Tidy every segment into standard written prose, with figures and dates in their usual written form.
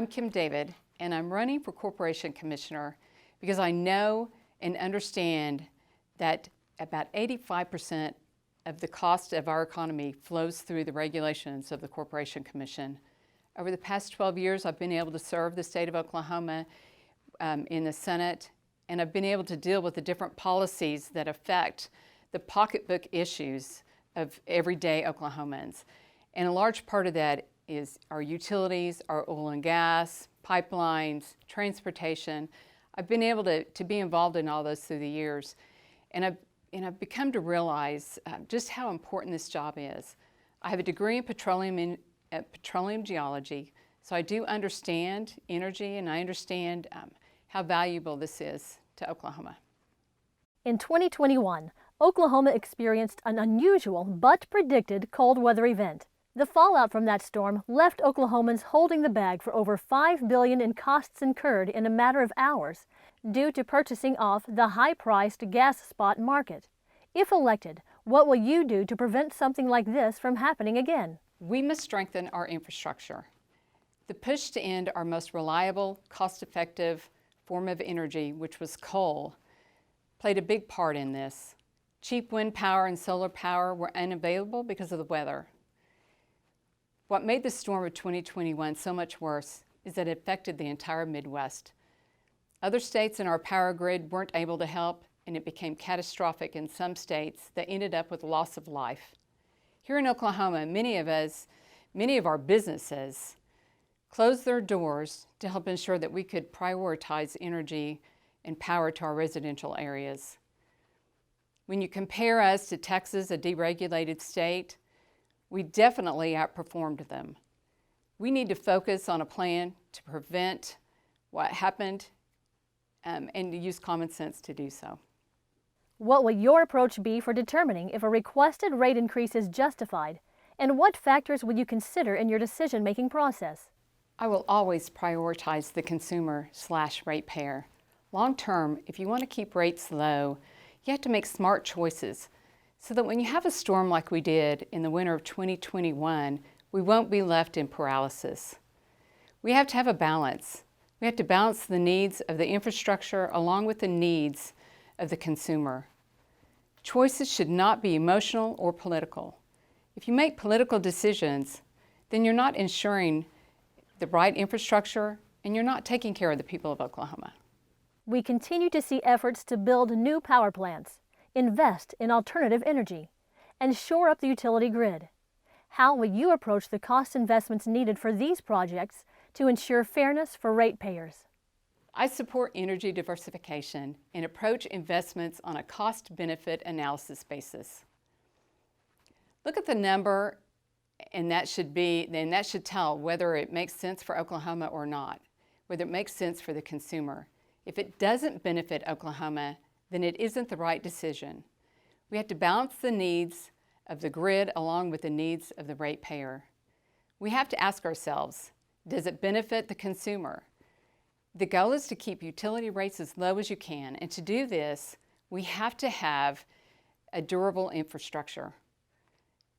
I'm Kim David, and I'm running for Corporation Commissioner because I know and understand that about 85% of the cost of our economy flows through the regulations of the Corporation Commission. Over the past 12 years, I've been able to serve the state of Oklahoma in the Senate, and I've been able to deal with the different policies that affect the pocketbook issues of everyday Oklahomans. And a large part of that is our utilities, our oil and gas, pipelines, transportation. I've been able to be involved in all those through the years. And I've become to realize just how important this job is. I have a degree in petroleum geology, so I do understand energy, and I understand how valuable this is to Oklahoma. In 2021, Oklahoma experienced an unusual but predicted cold weather event. The fallout from that storm left Oklahomans holding the bag for over $5 billion in costs incurred in a matter of hours due to purchasing off the high-priced gas spot market. If elected, what will you do to prevent something like this from happening again? We must strengthen our infrastructure. The push to end our most reliable, cost-effective form of energy, which was coal, played a big part in this. Cheap wind power and solar power were unavailable because of the weather. What made the storm of 2021 so much worse is that it affected the entire Midwest. Other states in our power grid weren't able to help, and it became catastrophic in some states that ended up with loss of life. Here in Oklahoma, many of our businesses closed their doors to help ensure that we could prioritize energy and power to our residential areas. When you compare us to Texas, a deregulated state, we definitely outperformed them. We need to focus on a plan to prevent what happened and to use common sense to do so. What will your approach be for determining if a requested rate increase is justified, and what factors will you consider in your decision-making process? I will always prioritize the consumer/ratepayer. Long-term, if you want to keep rates low, you have to make smart choices so that when you have a storm like we did in the winter of 2021, we won't be left in paralysis. We have to have a balance. We have to balance the needs of the infrastructure along with the needs of the consumer. Choices should not be emotional or political. If you make political decisions, then you're not ensuring the right infrastructure, and you're not taking care of the people of Oklahoma. We continue to see efforts to build new power plants, invest in alternative energy, and shore up the utility grid. How will you approach the cost investments needed for these projects to ensure fairness for ratepayers? I support energy diversification and approach investments on a cost-benefit analysis basis. Look at the number, and that should tell whether it makes sense for Oklahoma or not, whether it makes sense for the consumer. If it doesn't benefit Oklahoma, then it isn't the right decision. We have to balance the needs of the grid along with the needs of the ratepayer. We have to ask ourselves, does it benefit the consumer? The goal is to keep utility rates as low as you can, and to do this, we have to have a durable infrastructure.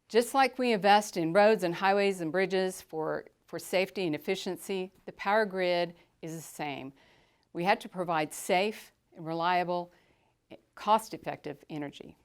Just like we invest in roads and highways and bridges for safety and efficiency, the power grid is the same. We have to provide safe, reliable, cost-effective energy.